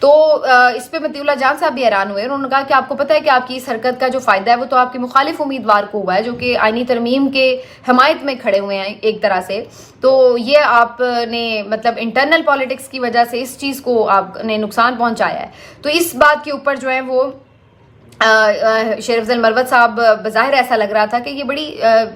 تو اس پہ مطیع اللہ جان صاحب بھی حیران ہوئے. انہوں نے کہا کہ آپ کو پتہ ہے کہ آپ کی اس حرکت کا جو فائدہ ہے وہ تو آپ کے مخالف امیدوار کو ہوا ہے جو کہ آئینی ترمیم کے حمایت میں کھڑے ہوئے ہیں ایک طرح سے. تو یہ آپ نے مطلب انٹرنل پالیٹکس کی وجہ سے اس چیز کو آپ نے نقصان پہنچایا ہے. تو اس بات کے اوپر جو ہے وہ شیر افضل مروت صاحب بظاہر ایسا لگ رہا تھا کہ یہ بڑی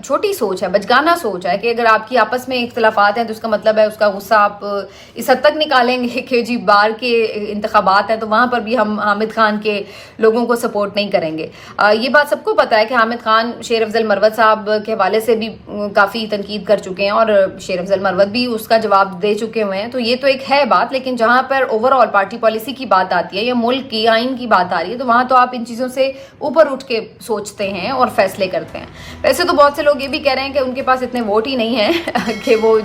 چھوٹی سوچ ہے, بچگانہ سوچ ہے کہ اگر آپ کی آپس میں اختلافات ہیں تو اس کا مطلب ہے اس کا غصہ آپ اس حد تک نکالیں گے کہ جی بار کے انتخابات ہیں تو وہاں پر بھی ہم حامد خان کے لوگوں کو سپورٹ نہیں کریں گے. یہ بات سب کو پتہ ہے کہ حامد خان شیر افضل مروت صاحب کے حوالے سے بھی کافی تنقید کر چکے ہیں اور شیر افضل مروت بھی اس کا جواب دے چکے ہوئے ہیں. تو یہ تو ایک ہے بات, لیکن جہاں پر اوور آل پارٹی پالیسی کی بات آتی ہے یا ملک کی آئین کی بات آ رہی ہے تو وہاں تو آپ ان چیزوں سے اوپر اٹھ کے سوچتے ہیں اور فیصلے کرتے ہیں. ویسے تو بہت سے لوگ یہ بھی کہہ رہے ہیں کہ ان کے پاس اتنے ووٹ ہی نہیں ہیں کہ وہ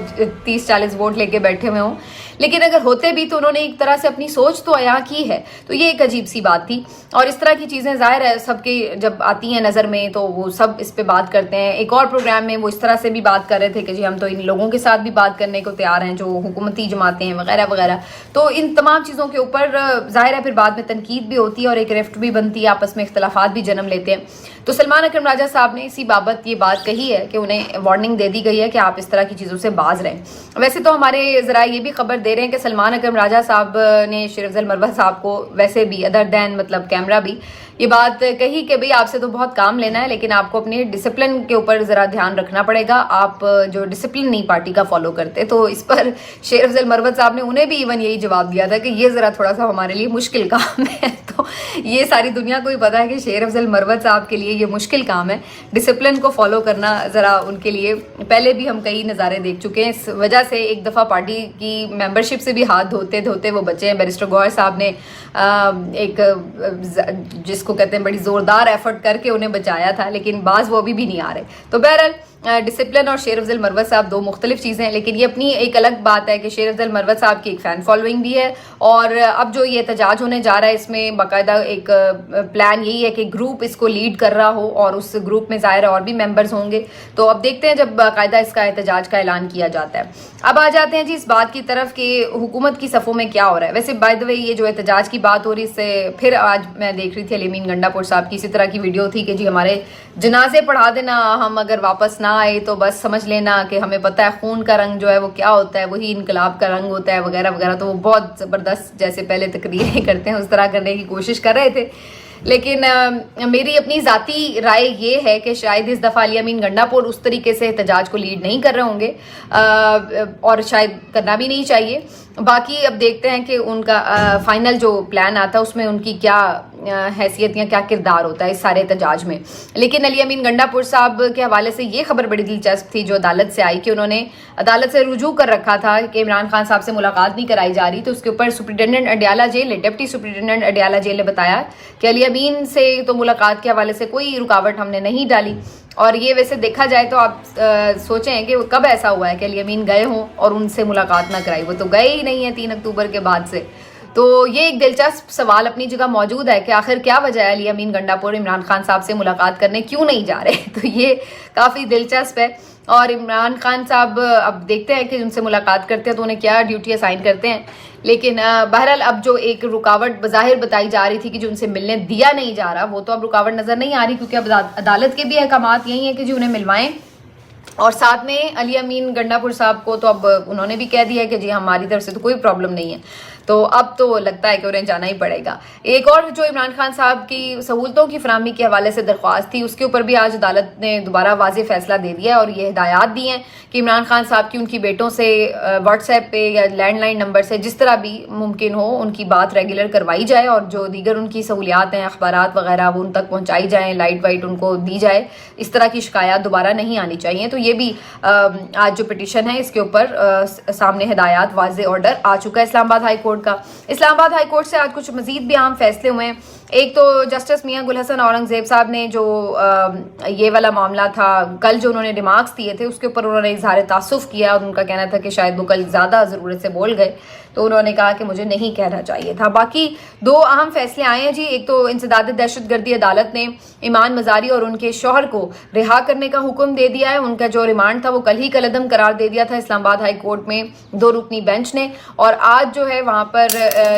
30-40 ووٹ لے کے بیٹھے ہوئے ہوں, لیکن اگر ہوتے بھی تو انہوں نے ایک طرح سے اپنی سوچ تو عیاں کی ہے. تو یہ ایک عجیب سی بات تھی, اور اس طرح کی چیزیں ظاہر ہے سب کے جب آتی ہیں نظر میں تو وہ سب اس پہ بات کرتے ہیں. ایک اور پروگرام میں وہ اس طرح سے بھی بات کر رہے تھے کہ جی ہم تو ان لوگوں کے ساتھ بھی بات کرنے کو تیار ہیں جو حکومتی جماعتیں ہیں وغیرہ وغیرہ. تو ان تمام چیزوں کے اوپر ظاہر ہے پھر بعد میں تنقید بھی ہوتی ہے اور ایک رفٹ بھی بنتی ہے, آپس میں اختلافات بھی جنم لیتے ہیں. تو سلمان اکرم راجہ صاحب نے اسی بابت یہ بات کہی ہے کہ انہیں وارننگ دے دی گئی ہے کہ آپ اس طرح کی چیزوں سے باز رہیں. ویسے تو ہمارے ذرائع یہ بھی خبر دے رہے ہیں کہ سلمان اکرم راجہ صاحب نے شیر افضل مروت صاحب کو ویسے بھی ادر دین مطلب کیمرہ بھی یہ بات کہی کہ بھئی آپ سے تو بہت کام لینا ہے لیکن آپ کو اپنے ڈسپلن کے اوپر ذرا دھیان رکھنا پڑے گا, آپ جو ڈسپلن نہیں پارٹی کا فالو کرتے. تو اس پر شیر افضل مروت صاحب نے انہیں بھی ایون یہی جواب دیا تھا کہ یہ ذرا تھوڑا سا ہمارے لیے مشکل کام ہے. تو یہ ساری دنیا کو ہی پتا ہے کہ شیر افضل مروت صاحب کے لیے یہ مشکل کام ہے, ڈسپلن کو فالو کرنا ذرا ان کے لیے. پہلے بھی ہم کئی نظارے دیکھ چکے ہیں, اس وجہ سے ایک دفعہ پارٹی کی ممبرشپ سے بھی ہاتھ دھوتے دھوتے وہ بچے ہیں. بیرسٹر گوہر صاحب نے ایک جس کو کہتے ہیں بڑی زوردار ایفرٹ کر کے انہیں بچایا تھا, لیکن بعض وہ بھی نہیں آ رہے. تو بہرحال ڈسپلن اور شیر افضل مروت صاحب دو مختلف چیزیں ہیں, لیکن یہ اپنی ایک الگ بات ہے کہ شیر افضل مروت صاحب کی ایک فین فالوئنگ بھی ہے. اور اب جو یہ احتجاج ہونے جا رہا ہے اس میں باقاعدہ ایک پلان یہی ہے کہ گروپ اس کو لیڈ کر رہا ہو اور اس گروپ میں ظاہر اور بھی ممبرز ہوں گے. تو اب دیکھتے ہیں جب باقاعدہ اس کا احتجاج کا اعلان کیا جاتا ہے. اب آ جاتے ہیں جی اس بات کی طرف کہ حکومت کی صفوں میں کیا ہو رہا ہے. ویسے بائی دا وے یہ جو احتجاج کی بات ہو رہی اس سے پھر آج میں دیکھ رہی تھی علی امین گنڈا پور صاحب کی اسی طرح کی ویڈیو تھی کہ جی ہمارے جنازے پڑھا دینا, ہم اگر واپس نہ آئے تو بس سمجھ لینا کہ ہمیں پتہ ہے خون کا رنگ جو ہے وہ کیا ہوتا ہے, وہی انقلاب کا رنگ ہوتا ہے وغیرہ وغیرہ. تو وہ بہت زبردست جیسے پہلے تقریریں کرتے ہیں اس طرح کرنے کی کوشش کر رہے تھے. لیکن میری اپنی ذاتی رائے یہ ہے کہ شاید اس دفعہ علی امین گنڈا پور اس طریقے سے احتجاج کو لیڈ نہیں کر رہے ہوں گے اور شاید کرنا بھی نہیں چاہیے. باقی اب دیکھتے ہیں کہ ان کا فائنل جو پلان آتا ہے اس میں ان کی کیا حیثیت یا کیا کردار ہوتا ہے اس سارے احتجاج میں. لیکن علی امین گنڈا پور صاحب کے حوالے سے یہ خبر بڑی دلچسپ تھی جو عدالت سے آئی کہ انہوں نے عدالت سے رجوع کر رکھا تھا کہ عمران خان صاحب سے ملاقات نہیں کرائی جا رہی. تو اس کے اوپر سپرنٹینڈنٹ اڈیالہ جیل نے ڈپٹی سپرنٹینڈنٹ اڈیالہ جیل نے بتایا کہ علی امین سے تو ملاقات کے حوالے سے کوئی رکاوٹ ہم نے نہیں ڈالی. اور یہ ویسے دیکھا جائے تو آپ سوچیں کہ کب ایسا ہوا ہے کہ علی امین گئے ہوں اور ان سے ملاقات نہ کرائی. وہ تو گئے ہی نہیں ہیں 3 اکتوبر کے بعد سے. تو یہ ایک دلچسپ سوال اپنی جگہ موجود ہے کہ آخر کیا وجہ ہے علی امین گنڈا پور عمران خان صاحب سے ملاقات کرنے کیوں نہیں جا رہے. تو یہ کافی دلچسپ ہے. اور عمران خان صاحب اب دیکھتے ہیں کہ جن سے ملاقات کرتے ہیں تو انہیں کیا ڈیوٹی اسائن کرتے ہیں. لیکن بہرحال اب جو ایک رکاوٹ بظاہر بتائی جا رہی تھی کہ جو ان سے ملنے دیا نہیں جا رہا وہ تو اب رکاوٹ نظر نہیں آ رہی, کیونکہ اب عدالت کے بھی احکامات یہی ہیں کہ جو انہیں ملوائیں. اور ساتھ میں علی امین گنڈا پور صاحب کو تو اب انہوں نے بھی کہہ دیا کہ جی ہماری طرف سے تو کوئی پرابلم نہیں ہے. تو اب تو لگتا ہے کہ انہیں جانا ہی پڑے گا. ایک اور جو عمران خان صاحب کی سہولتوں کی فراہمی کے حوالے سے درخواست تھی اس کے اوپر بھی آج عدالت نے دوبارہ واضح فیصلہ دے دیا ہے اور یہ ہدایات دی ہیں کہ عمران خان صاحب کی ان کی بیٹوں سے واٹس ایپ پہ یا لینڈ لائن نمبر سے جس طرح بھی ممکن ہو ان کی بات ریگولر کروائی جائے اور جو دیگر ان کی سہولیات ہیں اخبارات وغیرہ وہ ان تک پہنچائی جائیں, لائٹ وائٹ ان کو دی جائے. اس طرح کی شکایات دوبارہ نہیں آنی چاہیے. تو یہ بھی آج جو پٹیشن ہے اس کے اوپر سامنے ہدایات واضح آرڈر آ چکا ہے اسلام آباد ہائی کورٹ کا. اسلام آباد ہائی کورٹ سے آج کچھ مزید بھی اہم فیصلے ہوئے ہیں. ایک تو جسٹس میاں گل حسن اورنگزیب صاحب نے جو یہ والا معاملہ تھا کل جو انہوں نے ریمارکس دیے تھے اس کے اوپر انہوں نے اظہار تاسف کیا اور ان کا کہنا تھا کہ شاید وہ کل زیادہ ضرورت سے بول گئے تو انہوں نے کہا کہ مجھے نہیں کہنا چاہیے تھا. باقی دو اہم فیصلے آئے ہیں جی. ایک تو انسداد دہشت گردی عدالت نے ایمان مزاری اور ان کے شوہر کو رہا کرنے کا حکم دے دیا ہے. ان کا جو ریمانڈ تھا وہ کل ہی کالعدم قرار دے دیا تھا اسلام آباد ہائی کورٹ میں 2 رکنی بینچ نے, اور آج جو ہے وہاں پر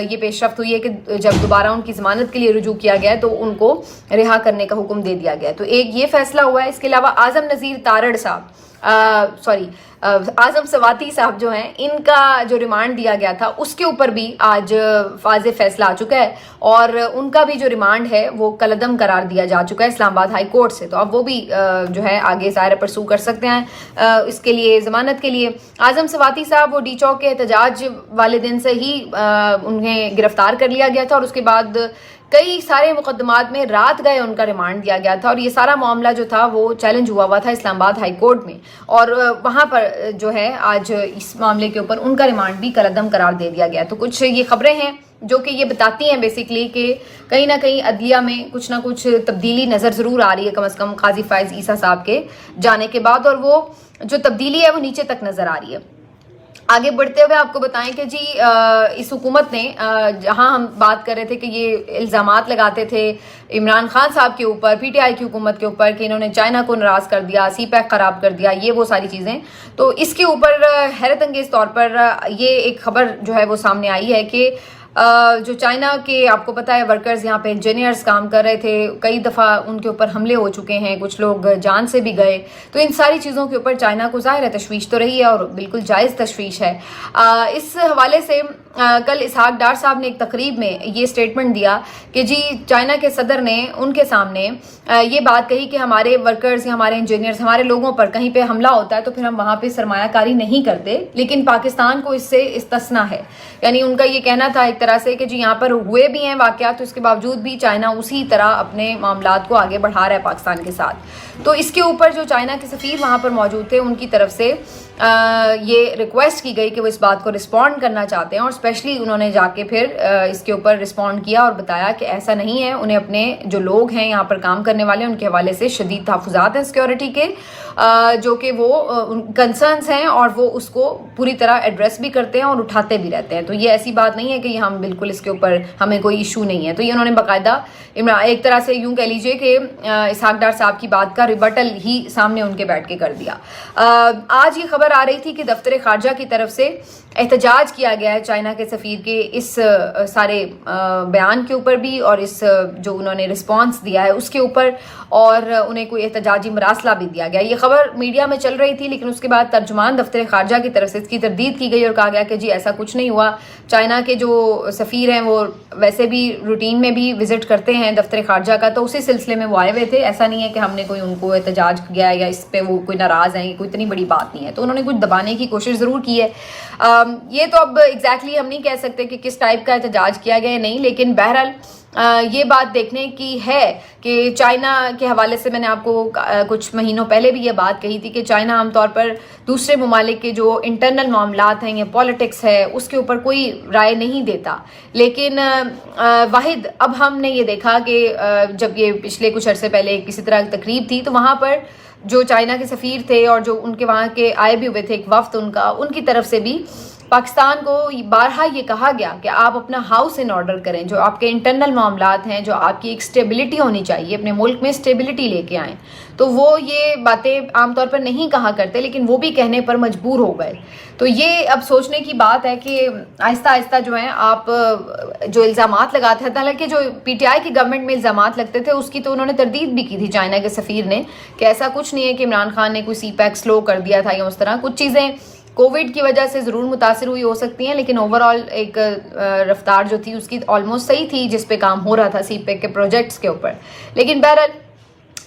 یہ پیش رفت ہوئی ہے کہ جب دوبارہ ان کی ضمانت کے لیے رجوع کیا گیا ہے تو ان کو رہا کرنے کا حکم دے دیا گیا ہے. تو ایک یہ فیصلہ ہوا ہے. اس کے علاوہ اعظم نذیر تارڑ صاحب اعظم سواتی صاحب جو ہیں ان کا جو ریمانڈ دیا گیا تھا اس کے اوپر بھی آج واضح فیصلہ آ چکا ہے اور ان کا بھی جو ریمانڈ ہے وہ کالعدم قرار دیا جا چکا ہے اسلام آباد ہائی کورٹ سے. تو اب وہ بھی جو ہے آگے ظاہر پرسو کر سکتے ہیں اس کے لیے ضمانت کے لیے. اعظم سواتی صاحب وہ ڈی چوک کے احتجاج والے دن سے ہی انہیں گرفتار کر لیا گیا تھا اور اس کے بعد کئی سارے مقدمات میں رات گئے ان کا ریمانڈ دیا گیا تھا اور یہ سارا معاملہ جو تھا وہ چیلنج ہوا تھا اسلام آباد ہائی کورٹ میں, اور وہاں پر جو ہے آج اس معاملے کے اوپر ان کا ریمانڈ بھی کالعدم قرار دے دیا گیا. تو کچھ یہ خبریں ہیں جو کہ یہ بتاتی ہیں بیسیکلی کہ کہیں نہ کہیں عدلیہ میں کچھ نہ کچھ تبدیلی نظر ضرور آ رہی ہے, کم از کم قاضی فائز عیسیٰ صاحب کے جانے کے بعد, اور وہ جو تبدیلی ہے وہ نیچے تک نظر آ رہی ہے. آگے بڑھتے ہوئے آپ کو بتائیں کہ جی اس حکومت نے جہاں ہم بات کر رہے تھے کہ یہ الزامات لگاتے تھے عمران خان صاحب کے اوپر, پی ٹی آئی کی حکومت کے اوپر کہ انہوں نے چائنا کو ناراض کر دیا, سی پیک خراب کر دیا, یہ وہ ساری چیزیں, تو اس کے اوپر حیرت انگیز طور پر یہ ایک خبر جو ہے وہ سامنے آئی ہے کہ جو چائنا کے آپ کو پتہ ہے ورکرز یہاں پہ انجینئرز کام کر رہے تھے, کئی دفعہ ان کے اوپر حملے ہو چکے ہیں, کچھ لوگ جان سے بھی گئے. تو ان ساری چیزوں کے اوپر چائنا کو ظاہر ہے تشویش تو رہی ہے اور بالکل جائز تشویش ہے. اس حوالے سے کل اسحاق ڈار صاحب نے ایک تقریب میں یہ سٹیٹمنٹ دیا کہ جی چائنا کے صدر نے ان کے سامنے یہ بات کہی کہ ہمارے ورکرز یا ہمارے انجینئرز ہمارے لوگوں پر کہیں پہ حملہ ہوتا ہے تو پھر ہم وہاں پہ سرمایہ کاری نہیں کرتے, لیکن پاکستان کو اس سے استثنا ہے. یعنی ان کا یہ کہنا تھا ایک طرح سے کہ جی یہاں پر ہوئے بھی ہیں واقعات تو اس کے باوجود بھی چائنا اسی طرح اپنے معاملات کو آگے بڑھا رہا ہے پاکستان کے ساتھ. تو اس کے اوپر جو چائنا کے سفیر وہاں پر موجود تھے ان کی طرف سے یہ ریکویسٹ کی گئی کہ وہ اس بات کو رسپونڈ کرنا چاہتے ہیں, اور اسپیشلی انہوں نے جا کے پھر اس کے اوپر رسپونڈ کیا اور بتایا کہ ایسا نہیں ہے, انہیں اپنے جو لوگ ہیں یہاں پر کام کرنے والے ان کے حوالے سے شدید تحفظات ہیں سیکورٹی کے, جو کہ وہ کنسرنس ہیں اور وہ اس کو پوری طرح ایڈریس بھی کرتے ہیں اور اٹھاتے بھی رہتے ہیں. تو یہ ایسی بات نہیں ہے کہ ہم بالکل اس کے اوپر ہمیں کوئی ایشو نہیں ہے. تو یہ انہوں نے باقاعدہ ایک طرح سے یوں کہہ لیجئے کہ اسحاق ڈار صاحب کی بات کا ریبٹل ہی سامنے ان کے بیٹھ کے کر دیا. آج یہ خبر آ رہی تھی کہ دفتر خارجہ کی طرف سے احتجاج کیا گیا ہے چائنا کے سفیر کے اس سارے بیان کے اوپر بھی اور اس جو انہوں نے رسپانس دیا ہے اس کے اوپر, اور انہیں کوئی احتجاجی مراسلہ بھی دیا گیا. یہ خبر میڈیا میں چل رہی تھی لیکن اس کے بعد ترجمان دفتر خارجہ کی طرف سے اس کی تردید کی گئی اور کہا گیا کہ جی ایسا کچھ نہیں ہوا. چائنا کے جو سفیر ہیں وہ ویسے بھی روٹین میں بھی وزٹ کرتے ہیں دفتر خارجہ کا, تو اسی سلسلے میں وہ آئے ہوئے تھے. ایسا نہیں ہے کہ ہم نے کوئی ان کو احتجاج کیا یا اس پہ وہ کوئی ناراض ہیں, کوئی اتنی بڑی بات نہیں ہے. تو انہوں نے کچھ دبانے کی کوشش ضرور کی ہے. یہ تو اب ایگزیکٹلی ہم نہیں کہہ سکتے کہ کس ٹائپ کا احتجاج کیا گیا ہے نہیں, لیکن بہرحال یہ بات دیکھنے کی ہے کہ چائنا کے حوالے سے میں نے آپ کو کچھ مہینوں پہلے بھی یہ بات کہی تھی کہ چائنا عام طور پر دوسرے ممالک کے جو انٹرنل معاملات ہیں یا پالیٹکس ہے اس کے اوپر کوئی رائے نہیں دیتا. لیکن واحد اب ہم نے یہ دیکھا کہ جب یہ پچھلے کچھ عرصے پہلے کسی طرح تقریب تھی تو وہاں پر جو چائنا کے سفیر تھے اور جو ان کے وہاں کے آئے بھی ہوئے تھے ایک وفد ان کی طرف سے بھی پاکستان کو بارہا یہ کہا گیا کہ آپ اپنا ہاؤس ان آرڈر کریں, جو آپ کے انٹرنل معاملات ہیں, جو آپ کی ایک سٹیبلٹی ہونی چاہیے, اپنے ملک میں سٹیبلٹی لے کے آئیں. تو وہ یہ باتیں عام طور پر نہیں کہا کرتے لیکن وہ بھی کہنے پر مجبور ہو گئے. تو یہ اب سوچنے کی بات ہے کہ آہستہ آہستہ جو ہیں آپ جو الزامات لگاتے ہیں, حالانکہ جو پی ٹی آئی کی گورنمنٹ میں الزامات لگتے تھے اس کی تو انہوں نے تردید بھی کی تھی چائنا کے سفیر نے کہ ایسا کچھ نہیں ہے کہ عمران خان نے کوئی سی پیک سلو کر دیا تھا یا اس طرح. کچھ چیزیں کووڈ کی وجہ سے ضرور متاثر ہوئی ہو سکتی ہیں لیکن اوور آل ایک رفتار جو تھی اس کی آلموسٹ صحیح تھی جس پہ کام ہو رہا تھا سی پیک کے پروجیکٹس کے اوپر. لیکن بہرحال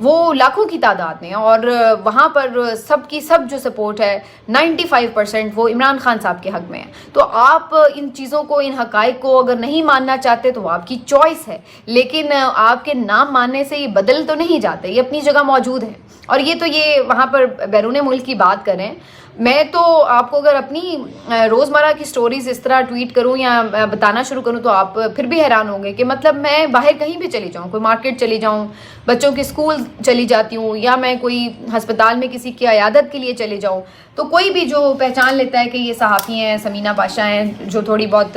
وہ لاکھوں کی تعداد میں، اور وہاں پر سب کی سب جو سپورٹ ہے 95% وہ عمران خان صاحب کے حق میں ہے. تو آپ ان چیزوں کو، ان حقائق کو اگر نہیں ماننا چاہتے تو آپ کی چوائس ہے، لیکن آپ کے نام ماننے سے یہ بدل تو نہیں جاتے، یہ اپنی جگہ موجود ہیں. اور یہ وہاں پر بیرون ملک کی بات کریں، میں تو آپ کو اگر اپنی روزمرہ کی سٹوریز اس طرح ٹویٹ کروں یا بتانا شروع کروں تو آپ پھر بھی حیران ہوں گے کہ مطلب میں باہر کہیں بھی چلی جاؤں، کوئی مارکیٹ چلی جاؤں، بچوں کے اسکول چلی جاتی ہوں، یا میں کوئی ہسپتال میں کسی کی عیادت کے لیے چلے جاؤں، تو کوئی بھی جو پہچان لیتا ہے کہ یہ صحافی ہیں، سمینہ پاشا ہیں، جو تھوڑی بہت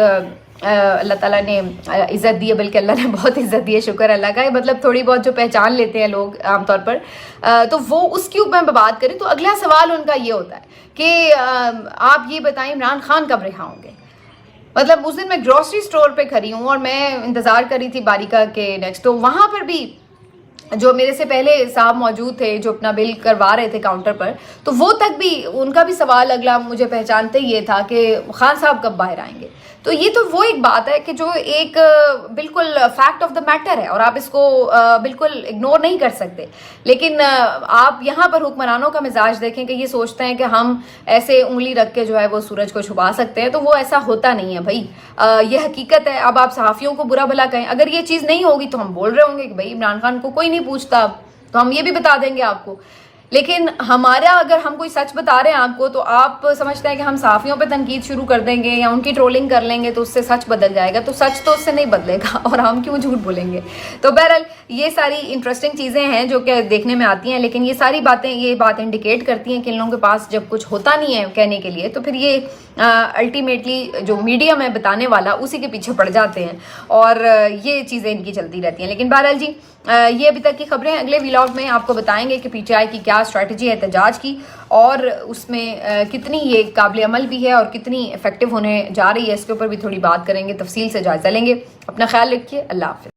اللہ تعالیٰ نے عزت دی ہے، بلکہ اللہ نے بہت عزت دی ہے، شکر اللہ کا، مطلب تھوڑی بہت جو پہچان لیتے ہیں لوگ عام طور پر، تو وہ اس کے اوپر میں بات کریں تو اگلا سوال ان کا یہ ہوتا ہے کہ آپ یہ بتائیں عمران خان کب رہا ہوں گے. مطلب اس دن میں گروسری سٹور پہ کھڑی ہوں اور میں انتظار کر رہی تھی باریکا کے نیکسٹ، تو وہاں پر بھی جو میرے سے پہلے صاحب موجود تھے جو اپنا بل کروا رہے تھے کاؤنٹر پر، تو وہ تک بھی ان کا بھی سوال اگلا مجھے پہچانتے یہ تھا کہ خان صاحب کب باہر آئیں گے. تو یہ تو وہ ایک بات ہے کہ جو ایک بالکل فیکٹ آف دا میٹر ہے اور آپ اس کو بالکل اگنور نہیں کر سکتے. لیکن آپ یہاں پر حکمرانوں کا مزاج دیکھیں کہ یہ سوچتے ہیں کہ ہم ایسے انگلی رکھ کے جو ہے وہ سورج کو چھپا سکتے ہیں، تو وہ ایسا ہوتا نہیں ہے بھائی، یہ حقیقت ہے. اب آپ صحافیوں کو برا بھلا کہیں، اگر یہ چیز نہیں ہوگی تو ہم بول رہے ہوں گے کہ بھائی عمران خان کو کوئی نہیں پوچھتا، اب تو ہم یہ بھی بتا دیں گے آپ کو. لیکن ہمارا اگر ہم کوئی سچ بتا رہے ہیں آپ کو تو آپ سمجھتے ہیں کہ ہم صحافیوں پہ تنقید شروع کر دیں گے یا ان کی ٹرولنگ کر لیں گے تو اس سے سچ بدل جائے گا. تو سچ تو اس سے نہیں بدلے گا اور ہم کیوں جھوٹ بولیں گے. تو بہرحال یہ ساری انٹرسٹنگ چیزیں ہیں جو کہ دیکھنے میں آتی ہیں، لیکن یہ ساری باتیں یہ بات انڈیکیٹ کرتی ہیں کہ ان لوگوں کے پاس جب کچھ ہوتا نہیں ہے کہنے کے لیے تو پھر یہ الٹیمیٹلی جو میڈیم ہے بتانے والا اسی کے پیچھے پڑ جاتے ہیں اور یہ چیزیں ان کی چلتی رہتی ہیں. لیکن بہرحال جی یہ ابھی تک کی خبریں، اگلے ولاگ میں آپ کو بتائیں گے کہ پی ٹی آئی کی کیا اسٹریٹجی ہے احتجاج کی اور اس میں کتنی یہ قابل عمل بھی ہے اور کتنی افیکٹو ہونے جا رہی ہے، اس کے اوپر بھی تھوڑی بات کریں گے، تفصیل سے جائزہ لیں گے. اپنا خیال رکھیے، اللہ حافظ.